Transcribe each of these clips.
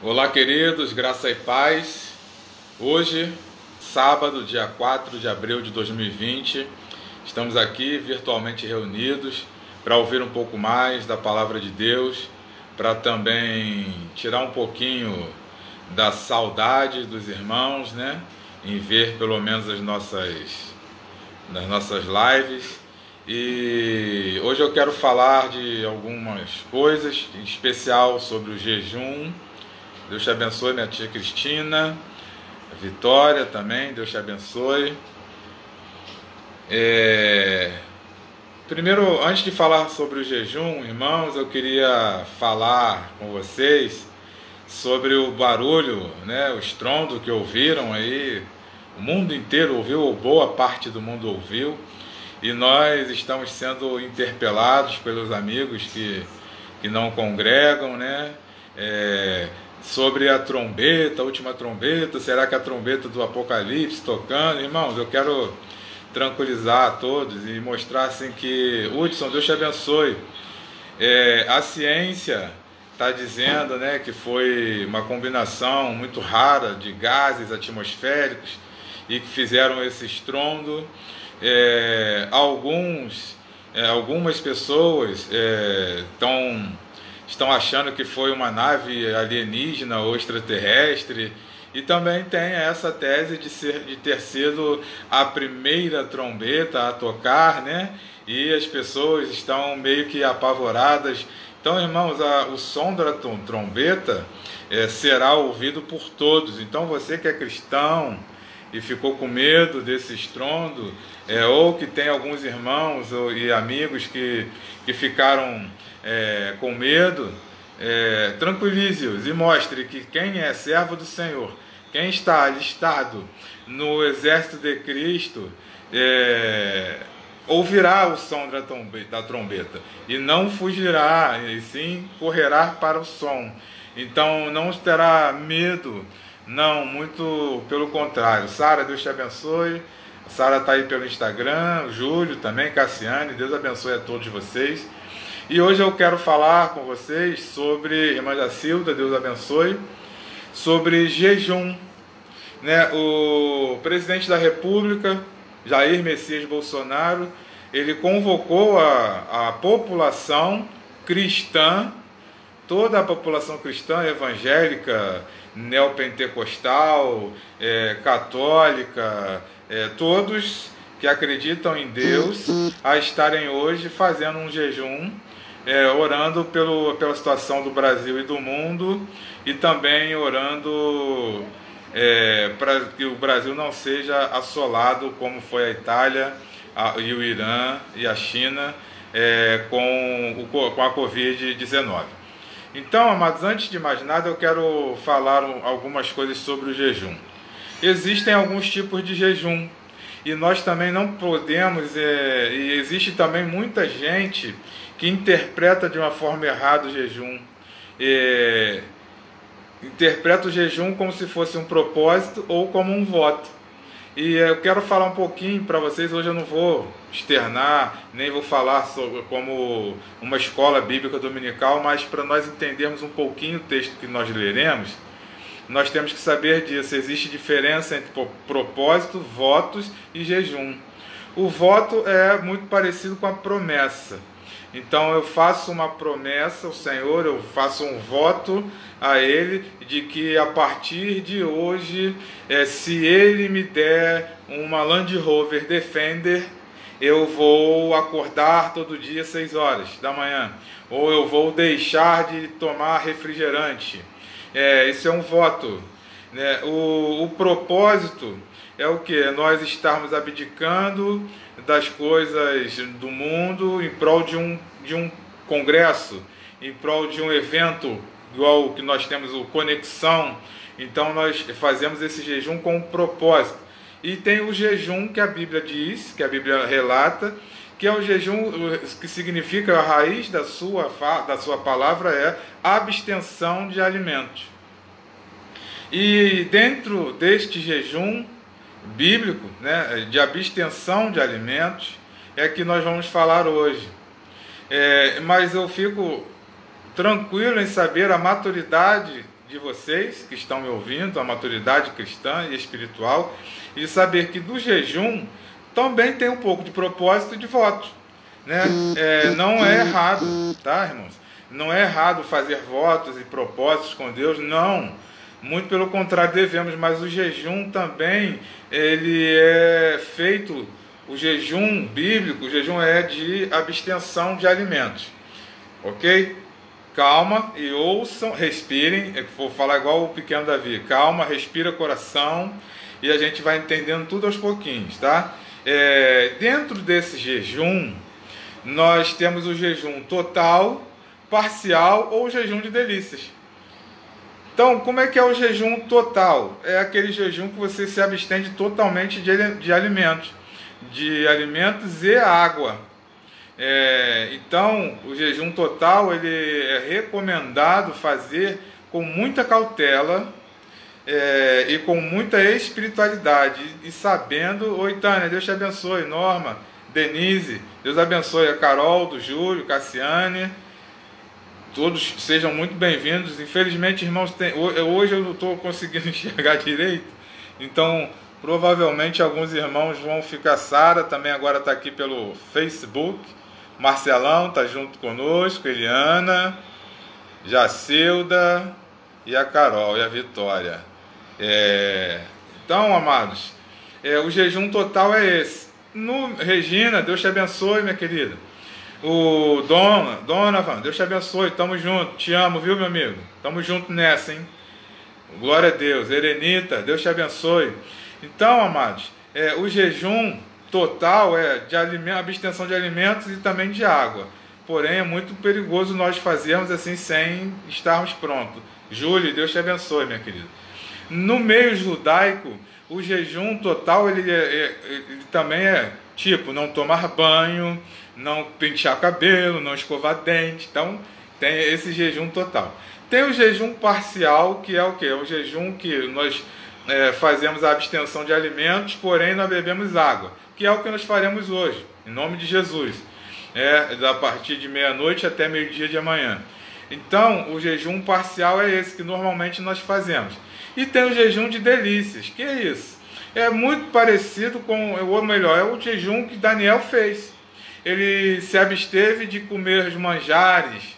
Olá, queridos, graça e paz. Hoje, sábado, dia 4 de abril de 2020, estamos aqui virtualmente reunidos para ouvir um pouco mais da palavra de Deus, para também tirar um pouquinho da saudade dos irmãos, né? Em ver pelo menos nas nossas lives. E hoje eu quero falar de algumas coisas, em especial sobre o jejum. Deus te abençoe, minha tia Cristina, Vitória também, Deus te abençoe. Primeiro, antes de falar sobre o jejum, irmãos, eu queria falar com vocês sobre o barulho, né, o estrondo que ouviram aí. O mundo inteiro ouviu, ou boa parte do mundo ouviu, e nós estamos sendo interpelados pelos amigos que não congregam, né? Sobre a trombeta, a última trombeta, será que a trombeta do Apocalipse tocando? Irmãos, eu quero tranquilizar a todos e mostrar assim que, Hudson, Deus te abençoe. A ciência está dizendo, né, que foi uma combinação muito rara de gases atmosféricos e que fizeram esse estrondo. Algumas pessoas estão achando que foi uma nave alienígena ou extraterrestre, e também tem essa tese de ter sido a primeira trombeta a tocar, né? E as pessoas estão meio que apavoradas. Então, irmãos, o som da trombeta será ouvido por todos. Então, você que é cristão e ficou com medo desse estrondo, ou que tem alguns irmãos e amigos que ficaram com medo, tranquilize-os e mostre que quem é servo do Senhor, quem está alistado no exército de Cristo, ouvirá o som da trombeta e não fugirá, e sim correrá para o som. Então não terá medo, não, muito pelo contrário. Sara, Deus te abençoe. Sara está aí pelo Instagram, o Júlio também, Cassiane, Deus abençoe a todos vocês. E hoje eu quero falar com vocês sobre, irmã Jacilda, Deus abençoe, sobre jejum, né? O presidente da República, Jair Messias Bolsonaro, ele convocou a população cristã, toda a população cristã, evangélica, neopentecostal, católica, todos que acreditam em Deus, a estarem hoje fazendo um jejum, orando pela situação do Brasil e do mundo, e também orando para que o Brasil não seja assolado como foi a Itália e o Irã e a China com a Covid-19. Então, amados, antes de mais nada, eu quero falar algumas coisas sobre o jejum. Existem alguns tipos de jejum, e nós também não podemos, e existe também muita gente que interpreta de uma forma errada o jejum, interpreta o jejum como se fosse um propósito ou como um voto. E eu quero falar um pouquinho para vocês. Hoje eu não vou externar, nem vou falar sobre como uma escola bíblica dominical, mas para nós entendermos um pouquinho o texto que nós leremos, nós temos que saber disso. Existe diferença entre propósito, votos e jejum. O voto é muito parecido com a promessa. Então eu faço uma promessa ao Senhor, eu faço um voto a Ele de que a partir de hoje, se Ele me der uma Land Rover Defender, eu vou acordar todo dia às 6 horas da manhã, ou eu vou deixar de tomar refrigerante. Isso é um voto, né? O propósito é o que? Nós estarmos abdicando das coisas do mundo em prol de um congresso, em prol de um evento, igual o que nós temos, o Conexão. Então nós fazemos esse jejum com um propósito. E tem o jejum que a Bíblia diz, que a Bíblia relata, que é o jejum, que significa, a raiz da sua palavra é abstenção de alimentos. E dentro deste jejum bíblico, né, de abstenção de alimentos, é que nós vamos falar hoje. Mas eu fico tranquilo em saber a maturidade de vocês que estão me ouvindo, a maturidade cristã e espiritual, e saber que do jejum também tem um pouco de propósito e de voto, né? Não é errado, tá, irmãos? Não é errado fazer votos e propósitos com Deus, não. Muito pelo contrário, devemos, mas o jejum também, ele é feito, o jejum bíblico, o jejum é de abstenção de alimentos, ok? Calma e ouçam, respirem, vou falar igual o pequeno Davi, calma, respira coração, e a gente vai entendendo tudo aos pouquinhos, tá? Dentro desse jejum, nós temos o jejum total, parcial ou jejum de delícias. Então, como é que é o jejum total? É aquele jejum que você se abstém totalmente de alimentos e água. Então, o jejum total ele é recomendado fazer com muita cautela e com muita espiritualidade. E sabendo, oi Tânia, Deus te abençoe, Norma, Denise, Deus abençoe a Carol, do Júlio, Cassiane. Todos sejam muito bem-vindos. Infelizmente, irmãos, hoje eu não estou conseguindo enxergar direito, então provavelmente alguns irmãos vão ficar. Sara também agora está aqui pelo Facebook, Marcelão está junto conosco, Eliana, Jacilda e a Carol e a Vitória. Então, amados, o jejum total é esse. Regina, Deus te abençoe, minha querida. O Donovan, Deus te abençoe, tamo junto, te amo, viu, meu amigo? Tamo junto nessa, hein? Glória a Deus. Erenita, Deus te abençoe. Então, amados, o jejum total é de abstenção de alimentos e também de água. Porém, é muito perigoso nós fazermos assim sem estarmos prontos. Júlio, Deus te abençoe, minha querida. No meio judaico, o jejum total ele também é tipo não tomar banho, não pentear cabelo, não escovar dente. Então, tem esse jejum total. Tem o jejum parcial, que é o quê? É o jejum que nós fazemos a abstenção de alimentos, porém não bebemos água, que é o que nós faremos hoje, em nome de Jesus. A partir de meia-noite até meio-dia de amanhã. Então, o jejum parcial é esse que normalmente nós fazemos. E tem o jejum de delícias. Que é isso? É muito parecido com, ou melhor, é o jejum que Daniel fez. Ele se absteve de comer os manjares,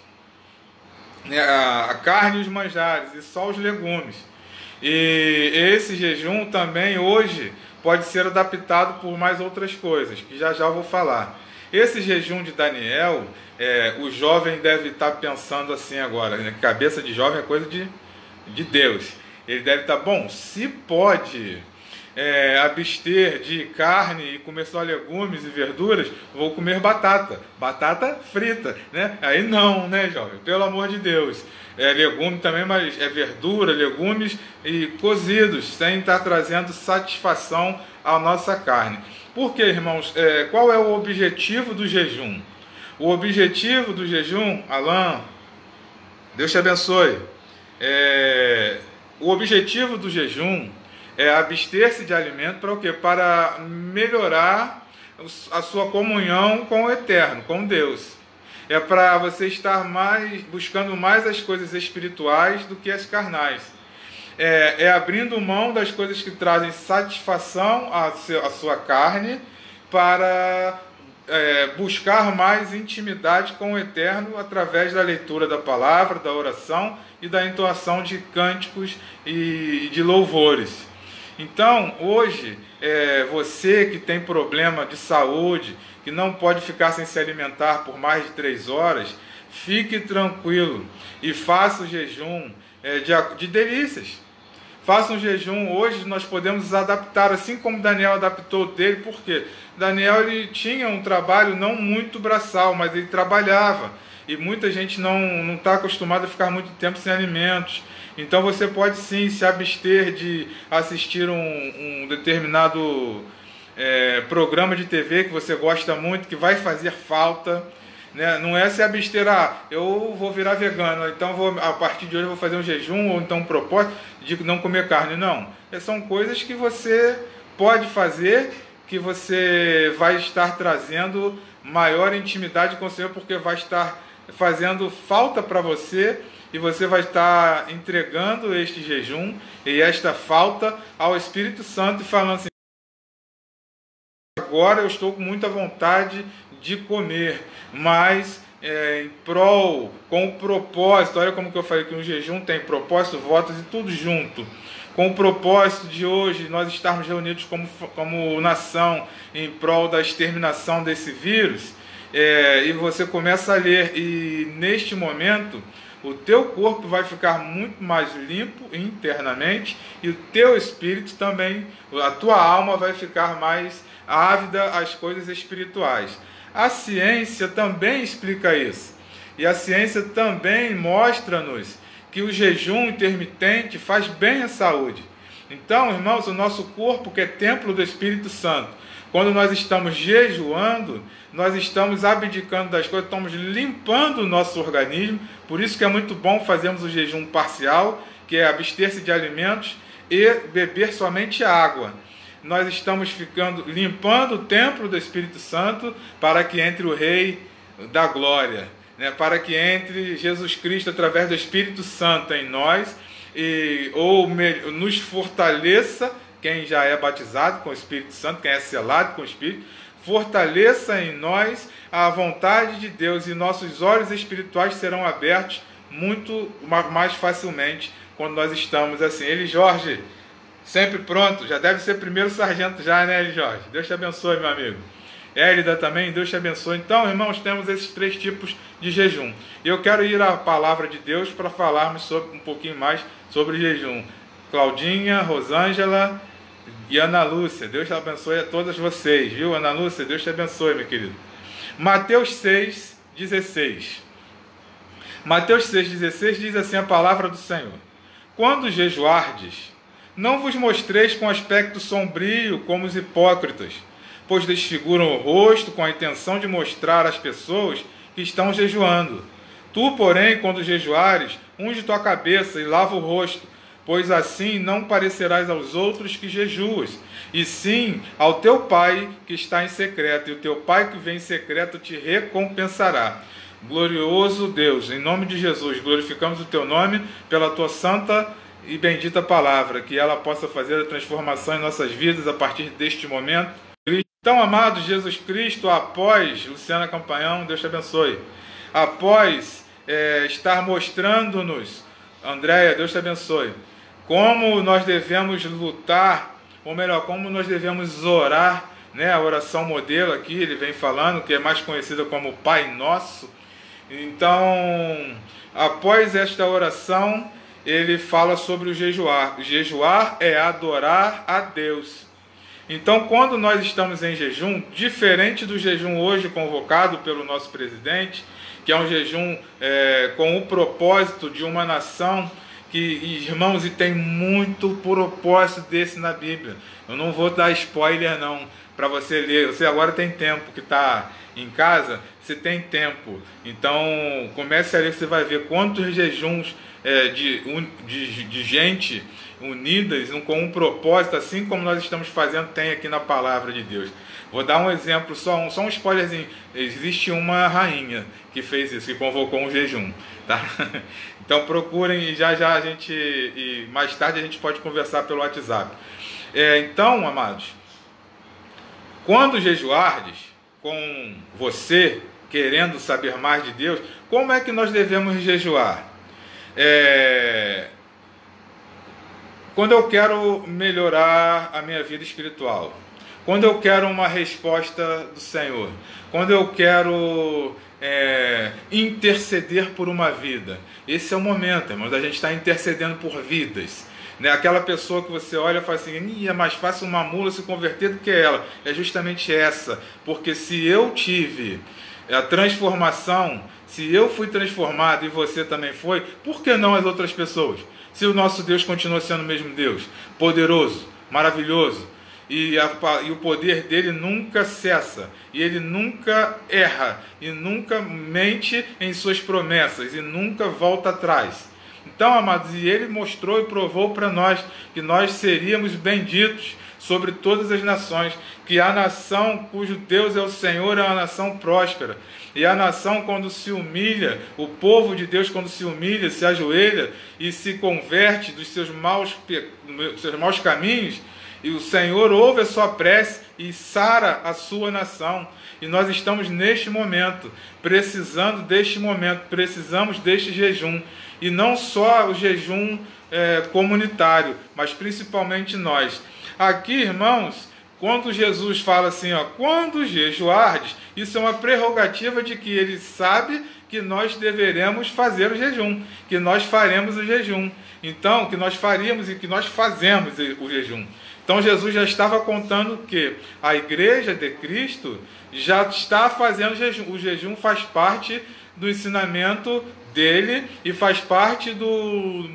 a carne e os manjares, e só os legumes. E esse jejum também hoje pode ser adaptado por mais outras coisas, que já já eu vou falar. Esse jejum de Daniel, o jovem deve estar pensando assim agora, né? Cabeça de jovem é coisa de Deus. Ele deve estar, bom, se pode abster de carne e comer só legumes e verduras, vou comer batata frita, né? Aí não, né, jovem? Pelo amor de Deus. Legume também, mas é verdura, legumes e cozidos, sem estar trazendo satisfação à nossa carne. Por quê, irmãos? Qual é o objetivo do jejum? O objetivo do jejum, Alain, Deus te abençoe. O objetivo do jejum é abster-se de alimento para o quê? Para melhorar a sua comunhão com o Eterno, com Deus. É para você estar buscando mais as coisas espirituais do que as carnais. Abrindo mão das coisas que trazem satisfação à sua carne para buscar mais intimidade com o Eterno através da leitura da palavra, da oração e da entoação de cânticos e de louvores. Então, hoje, você que tem problema de saúde, que não pode ficar sem se alimentar por mais de 3 horas, fique tranquilo e faça o jejum de delícias. Faça um jejum. Hoje nós podemos adaptar, assim como Daniel adaptou dele, porque Daniel ele tinha um trabalho não muito braçal, mas ele trabalhava. E muita gente não está acostumada a ficar muito tempo sem alimentos. Então você pode sim se abster de assistir um determinado programa de TV que você gosta muito, que vai fazer falta. Né? Não é se abster, eu vou virar vegano, então a partir de hoje eu vou fazer um jejum, ou então um propósito de não comer carne. Não, são coisas que você pode fazer, que você vai estar trazendo maior intimidade com o Senhor, porque vai estar fazendo falta para você, e você vai estar entregando este jejum e esta falta ao Espírito Santo e falando assim: agora eu estou com muita vontade de comer, mas em prol, com o propósito, olha como que eu falei que um jejum tem propósito, votos e tudo junto, com o propósito de hoje nós estarmos reunidos como nação em prol da exterminação desse vírus, e você começa a ler, e neste momento o teu corpo vai ficar muito mais limpo internamente, e o teu espírito também, a tua alma vai ficar mais ávida às coisas espirituais. A ciência também explica isso. E a ciência também mostra-nos que o jejum intermitente faz bem à saúde. Então, irmãos, o nosso corpo, que é templo do Espírito Santo, quando nós estamos jejuando, nós estamos abdicando das coisas, estamos limpando o nosso organismo. Por isso que é muito bom fazermos o jejum parcial, que é abster-se de alimentos e beber somente água. Nós estamos limpando o templo do Espírito Santo para que entre o Rei da Glória, né? Para que entre Jesus Cristo através do Espírito Santo em nós, ou nos fortaleça, quem já é batizado com o Espírito Santo, quem é selado com o Espírito, fortaleça em nós a vontade de Deus, e nossos olhos espirituais serão abertos muito mais facilmente quando nós estamos assim. Ele, Jorge, sempre pronto, já deve ser primeiro sargento já, né, Eli Jorge? Deus te abençoe, meu amigo. Élida também, Deus te abençoe. Então, irmãos, temos esses 3 tipos de jejum. E eu quero ir à palavra de Deus para falarmos um pouquinho mais sobre jejum. Claudinha, Rosângela e Ana Lúcia, Deus te abençoe a todas vocês, viu? Ana Lúcia, Deus te abençoe, meu querido. Mateus 6,16. Mateus 6,16 diz assim a palavra do Senhor: quando jejuardes, não vos mostreis com aspecto sombrio como os hipócritas, pois desfiguram o rosto com a intenção de mostrar às pessoas que estão jejuando. Tu, porém, quando jejuares, unge tua cabeça e lava o rosto, pois assim não parecerás aos outros que jejuas, e sim ao teu Pai que está em secreto, e o teu Pai que vem em secreto te recompensará. Glorioso Deus, em nome de Jesus, glorificamos o teu nome pela tua santa e bendita palavra, que ela possa fazer a transformação em nossas vidas a partir deste momento. Então, amados, Jesus Cristo, após, Luciana Campanhão, Deus te abençoe, após estar mostrando-nos, Andréia, Deus te abençoe, como nós devemos lutar, ou melhor, como nós devemos orar, né? A oração modelo aqui, ele vem falando, que é mais conhecida como Pai Nosso. Então, após esta oração, ele fala sobre o jejuar. Jejuar é adorar a Deus. Então, quando nós estamos em jejum, diferente do jejum hoje convocado pelo nosso presidente, que é um jejum com o propósito de uma nação, que, irmãos, e tem muito propósito desse na Bíblia. Eu não vou dar spoiler não, para você ler. Você agora tem tempo, que está em casa, você tem tempo. Então, comece a ler, você vai ver quantos jejuns de gente unidas com um propósito, assim como nós estamos fazendo, tem aqui na palavra de Deus. Vou dar um exemplo, só um spoilerzinho. Existe uma rainha que fez isso, que convocou um jejum, tá? Então procurem, e já a gente, e mais tarde a gente pode conversar pelo WhatsApp. Então, amados, quando jejuardes com você, querendo saber mais de Deus, como é que nós devemos jejuar? Quando eu quero melhorar a minha vida espiritual, quando eu quero uma resposta do Senhor, quando eu quero interceder por uma vida, esse é o momento, irmãos, da gente estar intercedendo por vidas, né? Aquela pessoa que você olha e fala assim, é mais fácil uma mula se converter do que ela. É justamente essa, porque se eu tive a transformação, se eu fui transformado e você também foi, por que não as outras pessoas? Se o nosso Deus continua sendo o mesmo Deus, poderoso, maravilhoso, e o poder dele nunca cessa, e ele nunca erra, e nunca mente em suas promessas, e nunca volta atrás. Então, amados, e ele mostrou e provou para nós que nós seríamos benditos sobre todas as nações, que a nação cujo Deus é o Senhor é uma nação próspera. E a nação, quando se humilha, o povo de Deus, quando se humilha, se ajoelha e se converte dos seus maus caminhos, e o Senhor ouve a sua prece e sara a sua nação. E nós estamos neste momento, precisando deste momento, precisamos deste jejum. E não só o jejum comunitário, mas principalmente nós. Aqui, irmãos, quando Jesus fala assim, ó, quando jejuardes, isso é uma prerrogativa de que ele sabe que nós deveremos fazer o jejum, que nós faremos o jejum. Então, que nós faríamos e que nós fazemos o jejum. Então, Jesus já estava contando que a igreja de Cristo já está fazendo jejum. O jejum faz parte do ensinamento dele e faz parte do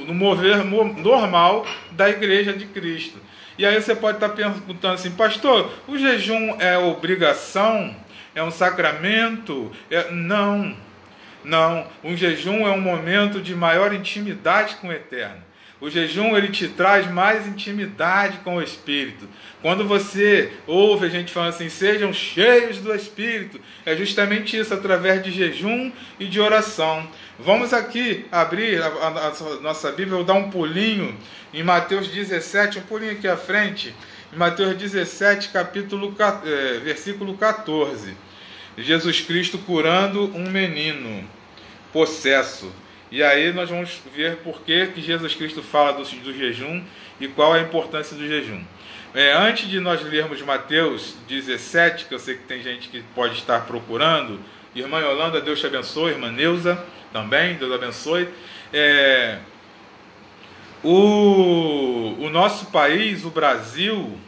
mover normal da igreja de Cristo. E aí você pode estar perguntando assim, pastor, o jejum é obrigação? É um sacramento? Não. O jejum é um momento de maior intimidade com o Eterno. O jejum, ele te traz mais intimidade com o Espírito. Quando você ouve a gente falando assim, sejam cheios do Espírito, é justamente isso, através de jejum e de oração. Vamos aqui abrir a nossa Bíblia, eu vou dar um pulinho em Mateus 17, um pulinho aqui à frente, em Mateus 17, versículo 14. Jesus Cristo curando um menino possesso. E aí nós vamos ver por que Jesus Cristo fala do jejum e qual é a importância do jejum. Antes de nós lermos Mateus 17, que eu sei que tem gente que pode estar procurando, irmã Yolanda, Deus te abençoe, irmã Neuza também, Deus abençoe. O nosso país, o Brasil,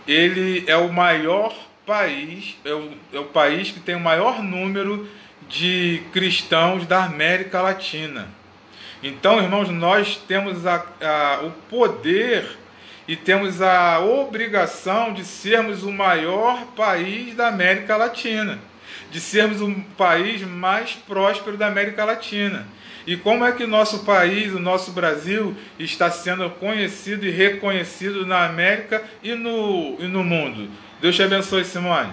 ele é o maior país, é o país que tem o maior número de cristãos da América Latina. Então, irmãos, nós temos o poder e temos a obrigação de sermos o maior país da América Latina, de sermos o país mais próspero da América Latina. E como é que o nosso país, o nosso Brasil, está sendo conhecido e reconhecido na América e no mundo? Deus te abençoe, Simone.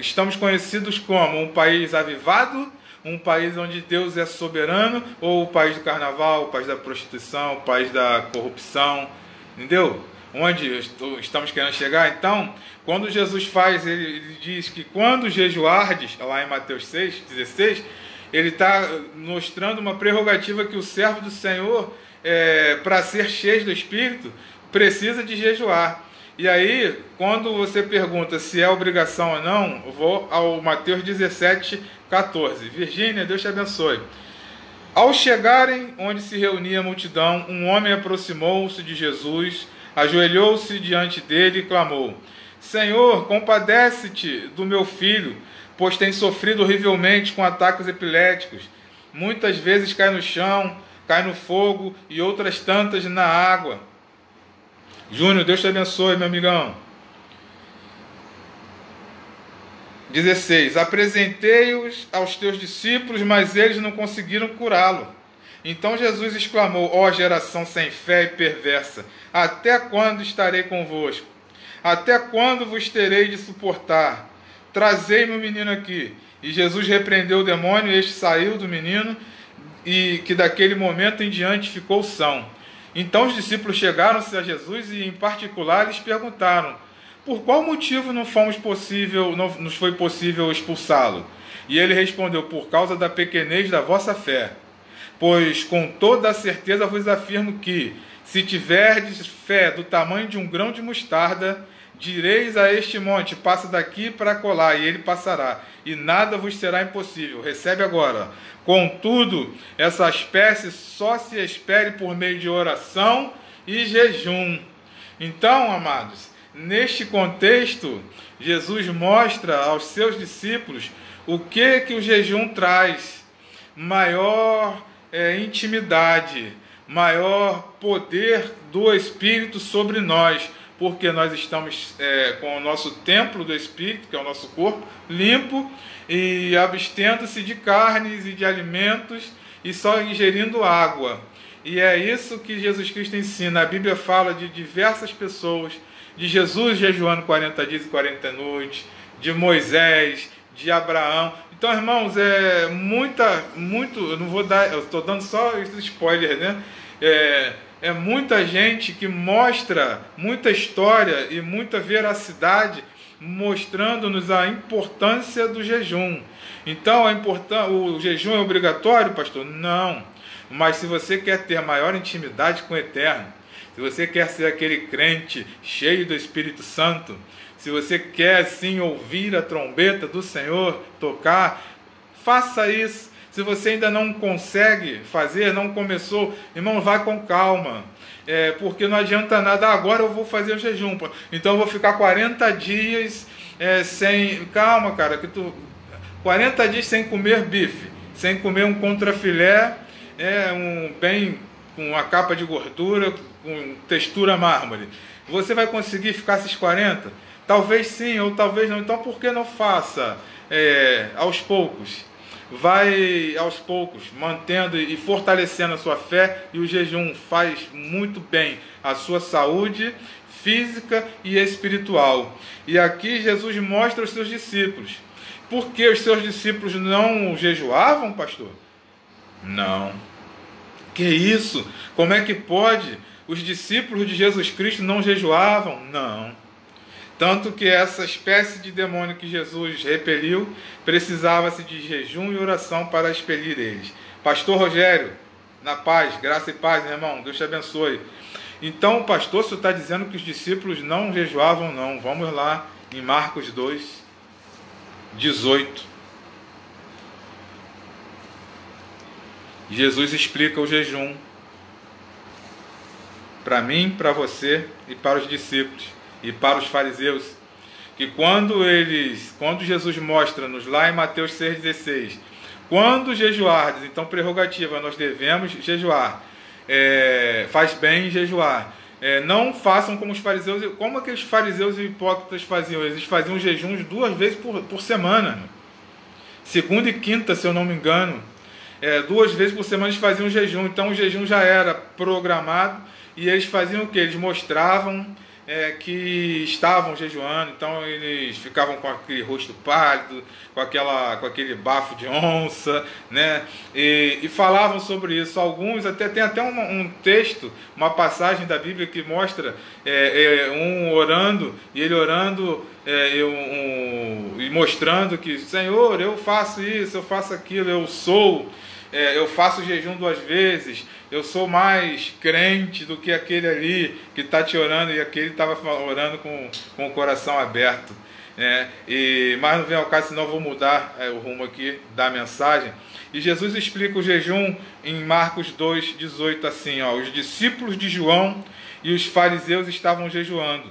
Estamos conhecidos como um país avivado, um país onde Deus é soberano, ou o país do carnaval, o país da prostituição, o país da corrupção, entendeu? Onde estamos querendo chegar? Então, quando Jesus ele diz que quando jejuardes, lá em Mateus 6:16, ele está mostrando uma prerrogativa que o servo do Senhor, para ser cheio do Espírito, precisa de jejuar. E aí, quando você pergunta se é obrigação ou não, eu vou ao Mateus 17:14. Virgínia, Deus te abençoe. Ao chegarem onde se reunia a multidão, um homem aproximou-se de Jesus, ajoelhou-se diante dele e clamou: Senhor, compadece-te do meu filho, pois tem sofrido horrivelmente com ataques epiléticos. Muitas vezes cai no chão, cai no fogo e outras tantas na água. Júnior, Deus te abençoe, meu amigão. 16. Apresentei-os aos teus discípulos, mas eles não conseguiram curá-lo. Então Jesus exclamou: ó geração sem fé e perversa, até quando estarei convosco? Até quando vos terei de suportar? Trazei-me o menino aqui. E Jesus repreendeu o demônio, e este saiu do menino, e que daquele momento em diante ficou são. Então os discípulos chegaram-se a Jesus e, em particular, lhes perguntaram: por qual motivo não nos foi possível expulsá-lo? E ele respondeu: por causa da pequenez da vossa fé. Pois com toda a certeza vos afirmo que, se tiverdes fé do tamanho de um grão de mostarda, direis a este monte: passa daqui para acolá, e ele passará, e nada vos será impossível. Recebe agora. Contudo, essa espécie só se espere por meio de oração e jejum. Então, amados, neste contexto, Jesus mostra aos seus discípulos o que o jejum traz: maior intimidade, maior poder do Espírito sobre nós, porque nós estamos com o nosso templo do Espírito, que é o nosso corpo, limpo, e abstendo-se de carnes e de alimentos, e só ingerindo água. E é isso que Jesus Cristo ensina. A Bíblia fala de diversas pessoas, de Jesus jejuando 40 dias e 40 noites, de Moisés, de Abraão. Então, irmãos, eu não vou dar, eu estou dando só esse spoiler, né? É muita gente que mostra muita história e muita veracidade, mostrando-nos a importância do jejum. Então, o jejum é obrigatório, pastor? Não. Mas se você quer ter maior intimidade com o Eterno, se você quer ser aquele crente cheio do Espírito Santo, se você quer sim ouvir a trombeta do Senhor tocar, faça isso. Se você ainda não consegue fazer, não começou, irmão, vá com calma. Porque não adianta nada, agora eu vou fazer o jejum, então eu vou ficar 40 dias sem... Calma, cara, 40 dias sem comer bife, sem comer um contrafilé, com uma capa de gordura, com textura mármore. Você vai conseguir ficar esses 40? Talvez sim, ou talvez não. Então por que não faça aos poucos? Vai aos poucos, mantendo e fortalecendo a sua fé, e o jejum faz muito bem à sua saúde física e espiritual. E aqui Jesus mostra aos seus discípulos. Por que os seus discípulos não jejuavam, pastor? Não. Que isso? Como é que pode? Os discípulos de Jesus Cristo não jejuavam? Não. Tanto que essa espécie de demônio que Jesus repeliu, precisava-se de jejum e oração para expelir eles. Pastor Rogério, na paz, graça e paz, meu irmão, Deus te abençoe. Então, pastor, você está dizendo que os discípulos não jejuavam? Não. Vamos lá em Marcos 2, 18. Jesus explica o jejum para mim, para você e para os discípulos e para os fariseus, que quando Jesus mostra-nos lá em Mateus 6,16, quando jejuardes, então prerrogativa, nós devemos jejuar, faz bem jejuar, não façam como os fariseus, como aqueles fariseus e hipócritas faziam, eles faziam jejuns 2 vezes por semana, segunda e quinta, se eu não me engano, 2 vezes por semana eles faziam jejum, então o jejum já era programado, e eles faziam o que? Eles mostravam que estavam jejuando, então eles ficavam com aquele rosto pálido, com aquele bafo de onça, né? E falavam sobre isso. Alguns tem até um texto, uma passagem da Bíblia que mostra um orando, e ele orando e mostrando que, Senhor, eu faço isso, eu faço aquilo, eu faço jejum 2 vezes, eu sou mais crente do que aquele ali que está te orando, e aquele estava orando com o coração aberto. Mas não vem ao caso, senão eu vou mudar o rumo aqui da mensagem. E Jesus explica o jejum em Marcos 2, 18 assim, os discípulos de João e os fariseus estavam jejuando.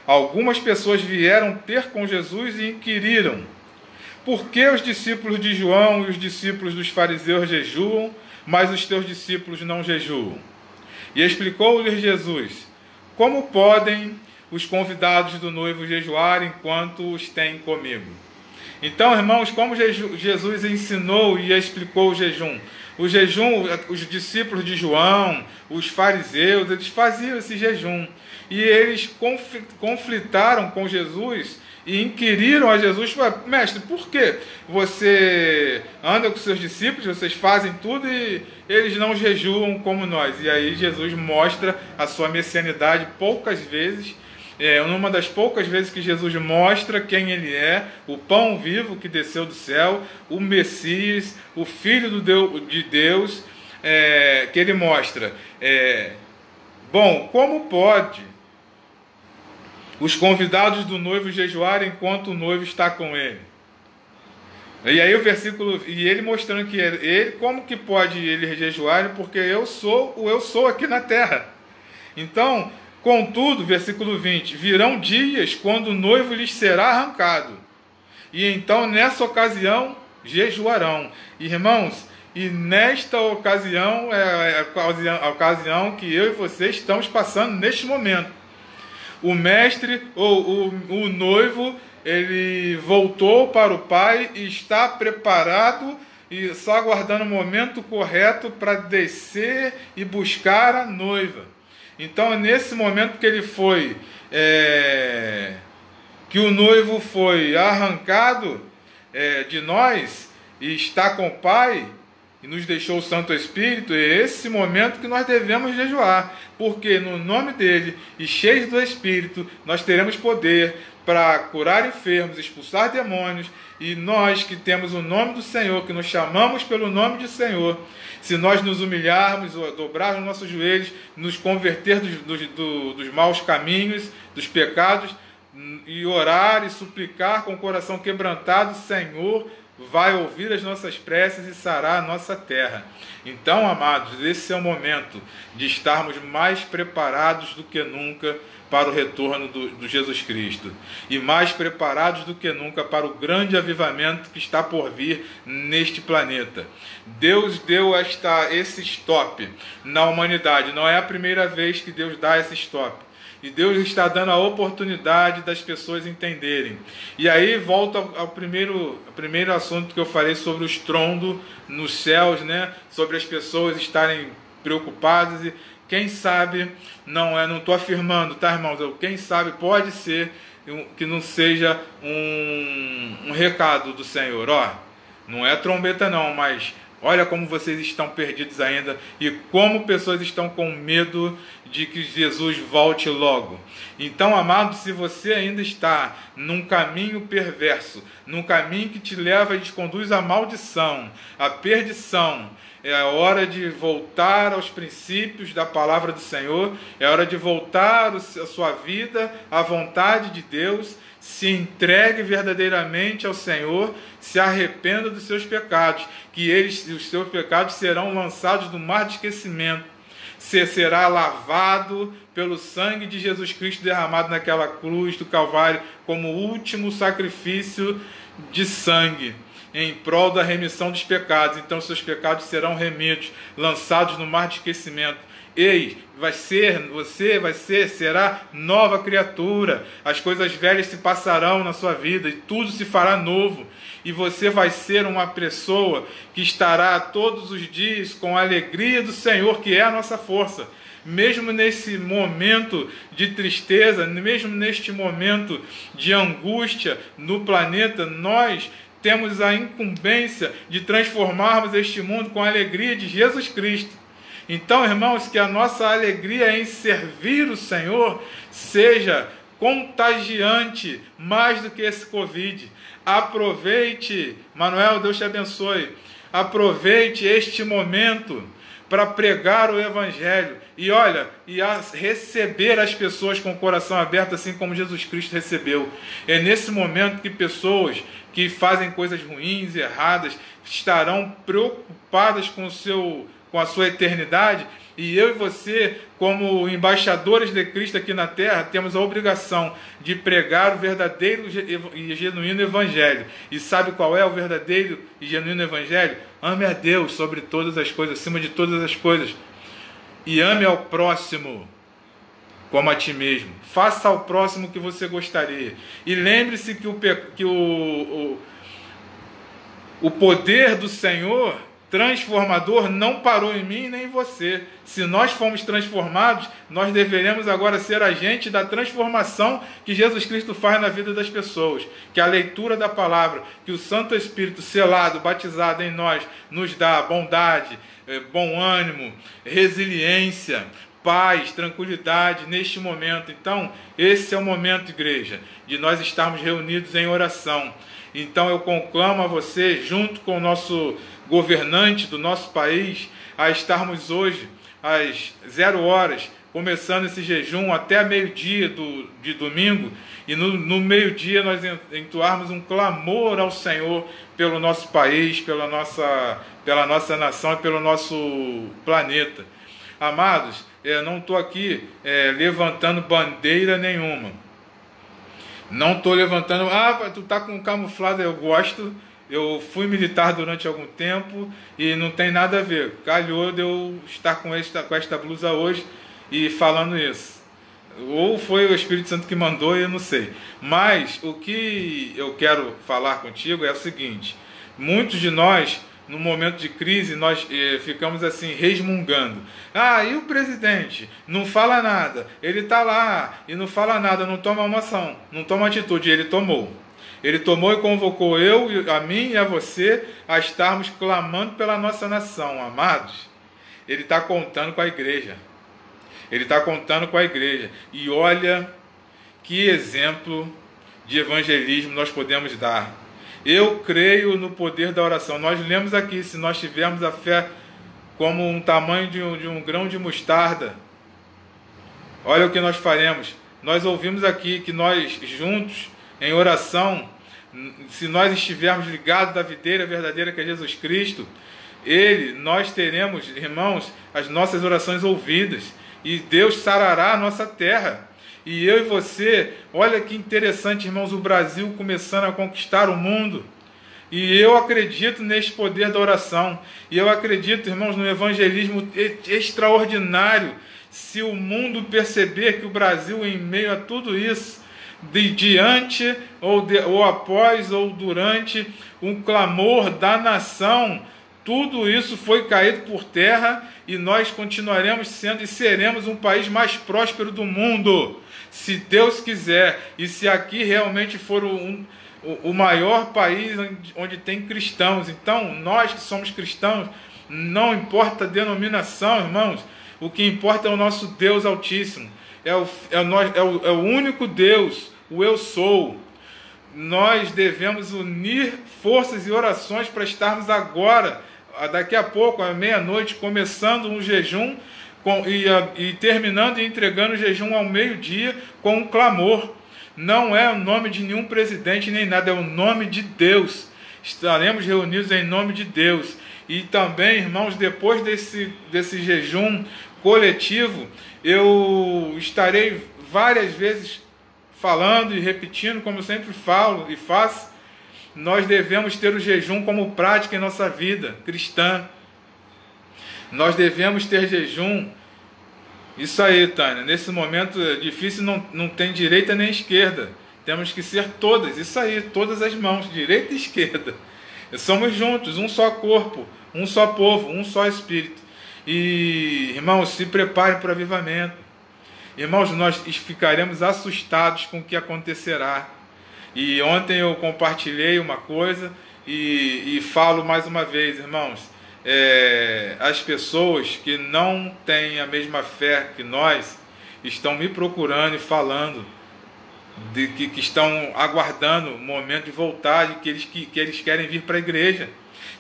Algumas pessoas vieram ter com Jesus e inquiriram: por que os discípulos de João e os discípulos dos fariseus jejuam, mas os teus discípulos não jejuam? E explicou-lhes Jesus: como podem os convidados do noivo jejuar enquanto os têm comigo? Então, irmãos, como Jesus ensinou e explicou o jejum? O jejum, os discípulos de João, os fariseus, eles faziam esse jejum. E eles conflitaram com Jesus e inquiriram a Jesus: mestre, por que você anda com seus discípulos, vocês fazem tudo e eles não jejuam como nós? E aí Jesus mostra a sua messianidade poucas vezes. Numa das poucas vezes que Jesus mostra quem ele é, o pão vivo que desceu do céu, o Messias, o Filho de Deus, que ele mostra. Como pode os convidados do noivo jejuarem enquanto o noivo está com ele? E aí o versículo, e ele mostrando que ele, como que pode ele jejuar? Porque eu sou aqui na terra. Então, contudo, versículo 20, virão dias quando o noivo lhes será arrancado, e então nessa ocasião jejuarão. Irmãos, e nesta ocasião a ocasião que eu e você estamos passando neste momento. O mestre, ou o noivo, ele voltou para o Pai e está preparado e só aguardando o momento correto para descer e buscar a noiva. Então é nesse momento que ele foi, que o noivo foi arrancado de nós e está com o Pai, e nos deixou o Santo Espírito. É esse momento que nós devemos jejuar, porque no nome dele e cheios do Espírito nós teremos poder para curar enfermos, expulsar demônios. E nós que temos o nome do Senhor, que nos chamamos pelo nome do Senhor, se nós nos humilharmos, dobrarmos nossos joelhos, nos converter dos maus caminhos, dos pecados, e orar e suplicar com o coração quebrantado, o Senhor vai ouvir as nossas preces e sarar a nossa terra. Então, amados, esse é o momento de estarmos mais preparados do que nunca para o retorno do Jesus Cristo, e mais preparados do que nunca para o grande avivamento que está por vir neste planeta. Deus deu esse stop na humanidade. Não é a primeira vez que Deus dá esse stop. E Deus está dando a oportunidade das pessoas entenderem. E aí volta ao primeiro assunto que eu falei sobre o estrondo nos céus, né? Sobre as pessoas estarem preocupadas. E quem sabe, não estou afirmando, tá, irmãos? Quem sabe pode ser que não seja um recado do Senhor. Ó, não é trombeta não, mas olha como vocês estão perdidos ainda e como pessoas estão com medo de que Jesus volte logo. Então, amado, se você ainda está num caminho perverso, num caminho que te leva e te conduz à maldição, à perdição, é a hora de voltar aos princípios da palavra do Senhor, é hora de voltar a sua vida à vontade de Deus. Se entregue verdadeiramente ao Senhor, se arrependa dos seus pecados, que os seus pecados serão lançados no mar de esquecimento. Você será lavado pelo sangue de Jesus Cristo derramado naquela cruz do Calvário como último sacrifício de sangue em prol da remissão dos pecados. Então seus pecados serão remidos, lançados no mar de esquecimento. Ei, será nova criatura. As coisas velhas se passarão na sua vida e tudo se fará novo. E você vai ser uma pessoa que estará todos os dias com a alegria do Senhor, que é a nossa força. Mesmo nesse momento de tristeza, mesmo neste momento de angústia no planeta, nós temos a incumbência de transformarmos este mundo com a alegria de Jesus Cristo. Então, irmãos, que a nossa alegria em servir o Senhor seja contagiante mais do que esse Covid. Aproveite, Manuel, Deus te abençoe. Aproveite este momento para pregar o Evangelho e receber as pessoas com o coração aberto, assim como Jesus Cristo recebeu. É nesse momento que pessoas que fazem coisas ruins e erradas estarão preocupadas com a sua eternidade, e eu e você, como embaixadores de Cristo aqui na terra, temos a obrigação de pregar o verdadeiro e genuíno Evangelho. E sabe qual é o verdadeiro e genuíno Evangelho? Ame a Deus sobre todas as coisas, acima de todas as coisas, e ame ao próximo como a ti mesmo. Faça ao próximo o que você gostaria. E lembre-se que o poder do Senhor transformador não parou em mim nem em você. Se nós fomos transformados, nós deveremos agora ser agentes da transformação que Jesus Cristo faz na vida das pessoas. Que a leitura da palavra, que o Santo Espírito selado, batizado em nós, nos dá bondade, bom ânimo, resiliência, paz, tranquilidade neste momento. Então, esse é o momento, igreja, de nós estarmos reunidos em oração. Então eu conclamo a você, junto com o nosso governante do nosso país, a estarmos hoje às 0 horas, começando esse jejum até meio-dia de domingo, e no meio-dia nós entoarmos um clamor ao Senhor pelo nosso país, pela nossa nação e pelo nosso planeta. Amados, eu não estou aqui levantando bandeira nenhuma. Não estou levantando, tu está com camuflado, eu gosto, eu fui militar durante algum tempo e não tem nada a ver. Calhou de eu estar com esta blusa hoje e falando isso. Ou foi o Espírito Santo que mandou, eu não sei. Mas o que eu quero falar contigo é o seguinte: muitos de nós no momento de crise, nós ficamos assim, resmungando. Ah, e o presidente? Não fala nada. Ele está lá e não fala nada, não toma uma ação, não toma atitude. Ele tomou. Ele tomou e convocou a mim e a você a estarmos clamando pela nossa nação, amados. Ele está contando com a igreja. Ele está contando com a igreja. E olha que exemplo de evangelismo nós podemos dar. Eu creio no poder da oração. Nós lemos aqui, se nós tivermos a fé como um tamanho de um grão de mostarda, olha o que nós faremos. Nós ouvimos aqui que nós juntos, em oração, se nós estivermos ligados à videira verdadeira que é Jesus Cristo, nós teremos, irmãos, as nossas orações ouvidas, e Deus sarará a nossa terra. E eu e você, olha que interessante, irmãos, o Brasil começando a conquistar o mundo. E eu acredito neste poder da oração. E eu acredito, irmãos, no evangelismo extraordinário. Se o mundo perceber que o Brasil, em meio a tudo isso, diante ou após ou durante um clamor da nação, tudo isso foi caído por terra e nós continuaremos sendo e seremos um país mais próspero do mundo. Se Deus quiser, e se aqui realmente for o maior país onde tem cristãos. Então, nós que somos cristãos, não importa a denominação, irmãos, o que importa é o nosso Deus Altíssimo, é o único Deus, o Eu Sou. Nós devemos unir forças e orações para estarmos agora, daqui a pouco, à meia-noite, começando um jejum, e terminando e entregando o jejum ao meio-dia com um clamor. Não é o nome de nenhum presidente nem nada, é o nome de Deus. Estaremos reunidos em nome de Deus. E também, irmãos, depois desse jejum coletivo, eu estarei várias vezes falando e repetindo, como eu sempre falo e faço. Nós devemos ter o jejum como prática em nossa vida cristã. Nós devemos ter jejum. Isso aí, Tânia. Nesse momento difícil não tem direita nem esquerda. Temos que ser todas. Isso aí, todas as mãos, direita e esquerda. Somos juntos, um só corpo, um só povo, um só espírito. E, irmãos, se preparem para o avivamento. Irmãos, nós ficaremos assustados com o que acontecerá. E ontem eu compartilhei uma coisa e falo mais uma vez, irmãos. As pessoas que não têm a mesma fé que nós estão me procurando e falando que estão aguardando o momento de voltar, e que eles querem vir para a igreja,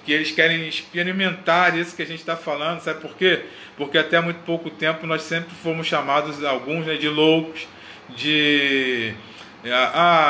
que eles querem experimentar isso que a gente está falando. Sabe por quê? Porque até muito pouco tempo nós sempre fomos chamados, alguns, né, de loucos,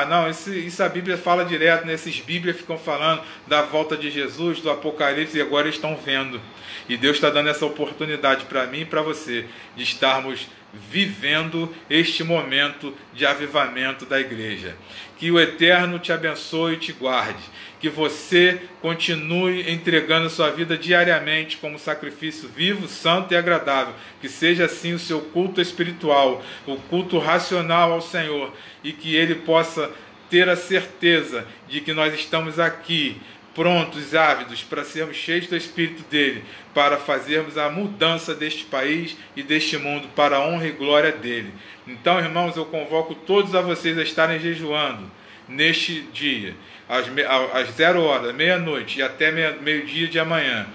não, isso a Bíblia fala direto, né? Esses Bíblias ficam falando da volta de Jesus, do Apocalipse, e agora estão vendo. E Deus está dando essa oportunidade para mim e para você, de estarmos vivendo este momento de avivamento da igreja. Que o Eterno te abençoe e te guarde. Que você continue entregando sua vida diariamente como sacrifício vivo, santo e agradável. Que seja assim o seu culto espiritual, o culto racional ao Senhor. E que Ele possa ter a certeza de que nós estamos aqui, prontos, ávidos, para sermos cheios do Espírito dele, para fazermos a mudança deste país e deste mundo para a honra e glória dele. Então, irmãos, eu convoco todos a vocês a estarem jejuando neste dia, às 0 horas, meia-noite e até meio-dia de amanhã.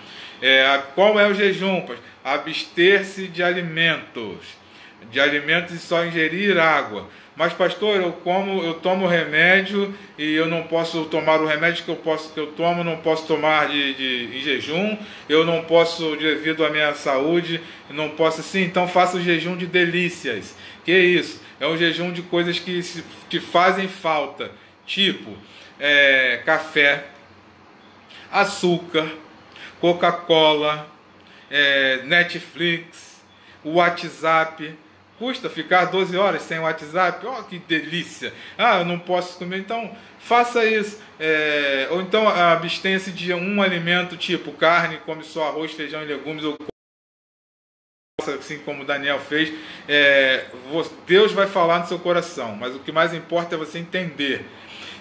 Qual é o jejum? Abster-se de alimentos e só ingerir água. Mas, pastor, eu tomo remédio e eu não posso tomar o remédio que eu tomo, não posso tomar em jejum, eu não posso, devido à minha saúde, não posso. Sim, então faça o jejum de delícias. Que é isso? É um jejum de coisas que fazem falta, tipo café, açúcar, Coca-Cola, Netflix, WhatsApp. Custa ficar 12 horas sem WhatsApp? Oh, que delícia! Eu não posso comer, então faça isso. Ou então abstenha-se de um alimento tipo carne, come só arroz, feijão e legumes, ou assim como Daniel fez. Deus vai falar no seu coração, mas o que mais importa é você entender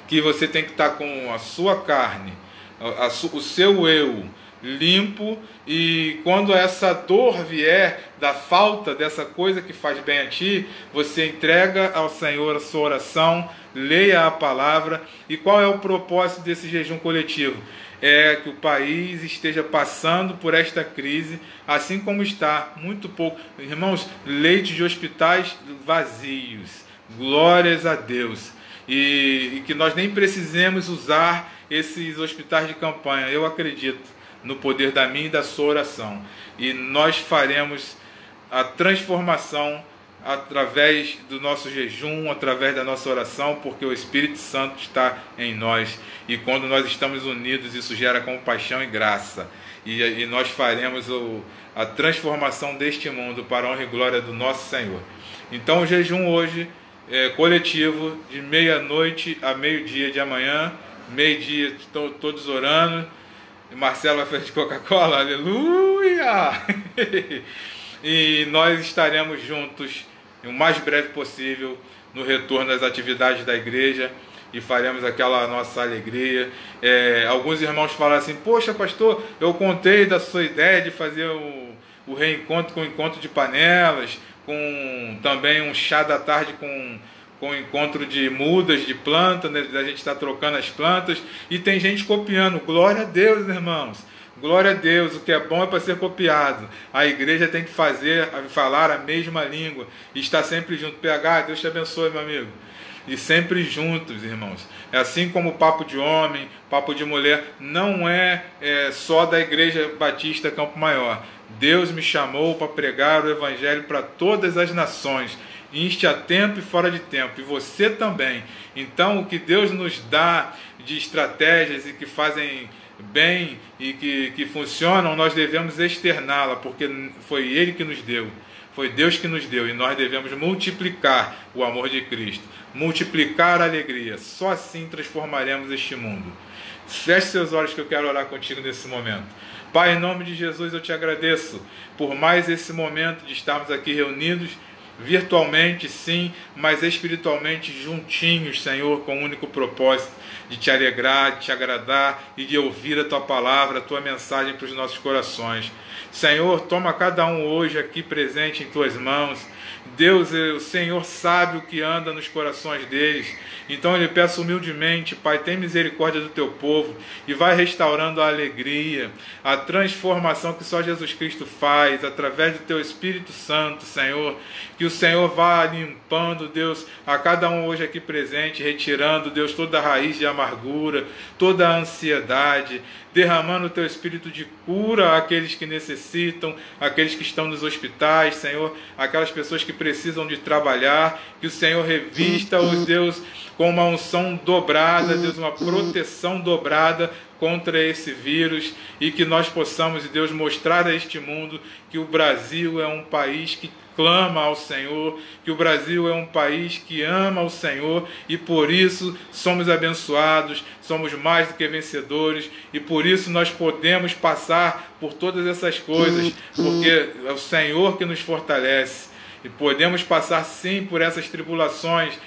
que você tem que estar com a sua carne, o seu eu, limpo, e quando essa dor vier da falta dessa coisa que faz bem a ti, você entrega ao Senhor a sua oração, leia a palavra. E qual é o propósito desse jejum coletivo? É que o país esteja passando por esta crise, assim como está, muito pouco. Irmãos, leitos de hospitais vazios, glórias a Deus. E que nós nem precisemos usar esses hospitais de campanha. Eu acredito no poder da minha e da sua oração. E nós faremos a transformação através do nosso jejum, através da nossa oração, porque o Espírito Santo está em nós. E quando nós estamos unidos, isso gera compaixão e graça. E nós faremos a transformação deste mundo para a honra e glória do nosso Senhor. Então o jejum hoje é coletivo, de meia-noite a meio-dia de amanhã. Meio-dia, todos orando. E Marcelo vai fazer de Coca-Cola, aleluia! E nós estaremos juntos o mais breve possível no retorno das atividades da igreja e faremos aquela nossa alegria. Alguns irmãos falaram assim: poxa, pastor, eu contei da sua ideia de fazer o reencontro com o encontro de panelas, com também um chá da tarde com encontro de mudas de planta, né? A gente está trocando as plantas e tem gente copiando. Glória a Deus, irmãos. Glória a Deus, o que é bom é para ser copiado. A igreja tem que falar a mesma língua e estar sempre junto. PH, Deus te abençoe, meu amigo. E sempre juntos, irmãos. É assim como o papo de homem, papo de mulher, não é só da Igreja Batista Campo Maior. Deus me chamou para pregar o Evangelho para todas as nações, inste a tempo e fora de tempo, e você também. Então, o que Deus nos dá de estratégias e que fazem bem e que funcionam, nós devemos externá-la, porque foi Ele que nos deu, foi Deus que nos deu, e nós devemos multiplicar o amor de Cristo, multiplicar a alegria. Só assim transformaremos este mundo. Feche seus olhos que eu quero orar contigo nesse momento. Pai, em nome de Jesus, eu te agradeço por mais esse momento de estarmos aqui reunidos, virtualmente sim, mas espiritualmente juntinhos, Senhor, com o único propósito de te alegrar, de te agradar e de ouvir a tua palavra, a tua mensagem para os nossos corações. Senhor, toma cada um hoje aqui presente em tuas mãos. Deus, o Senhor sabe o que anda nos corações deles. Então eu lhe peço humildemente, Pai, tem misericórdia do teu povo e vai restaurando a alegria, a transformação que só Jesus Cristo faz através do teu Espírito Santo, Senhor. Que o Senhor vá limpando, Deus, a cada um hoje aqui presente, retirando, Deus, toda a raiz de amargura, toda a ansiedade, derramando o teu espírito de cura àqueles que necessitam, àqueles que estão nos hospitais, Senhor, aquelas pessoas que precisam de trabalhar, que o Senhor revista-os, Deus, com uma unção dobrada, Deus, uma proteção dobrada contra esse vírus, e que nós possamos, Deus, mostrar a este mundo que o Brasil é um país que clama ao Senhor, que o Brasil é um país que ama o Senhor, e por isso somos abençoados, somos mais do que vencedores, e por isso nós podemos passar por todas essas coisas, porque é o Senhor que nos fortalece, e podemos passar sim por essas tribulações,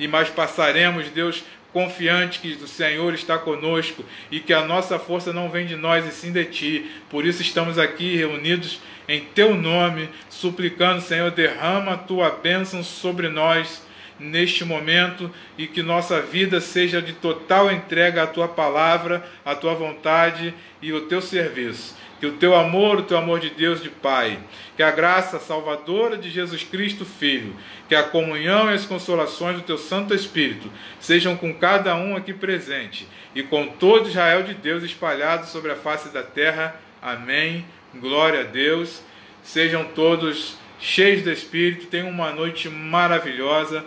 mas passaremos, Deus, confiante que o Senhor está conosco e que a nossa força não vem de nós e sim de Ti. Por isso estamos aqui reunidos em Teu nome, suplicando, Senhor, derrama a Tua bênção sobre nós neste momento e que nossa vida seja de total entrega à Tua palavra, à Tua vontade e ao Teu serviço. Que o Teu amor, o Teu amor de Deus, de Pai, que a graça salvadora de Jesus Cristo, Filho, que a comunhão e as consolações do Teu Santo Espírito sejam com cada um aqui presente e com todo Israel de Deus espalhado sobre a face da terra. Amém. Glória a Deus. Sejam todos cheios do Espírito. Tenham uma noite maravilhosa.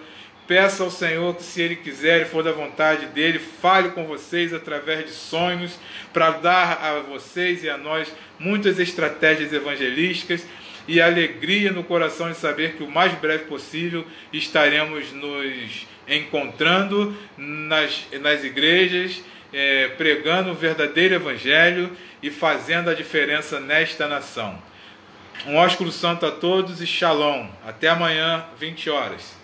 Peça ao Senhor que, se Ele quiser e for da vontade dEle, fale com vocês através de sonhos, para dar a vocês e a nós muitas estratégias evangelísticas e alegria no coração de saber que o mais breve possível estaremos nos encontrando nas igrejas, pregando o verdadeiro Evangelho e fazendo a diferença nesta nação. Um ósculo santo a todos e shalom. Até amanhã, 20 horas.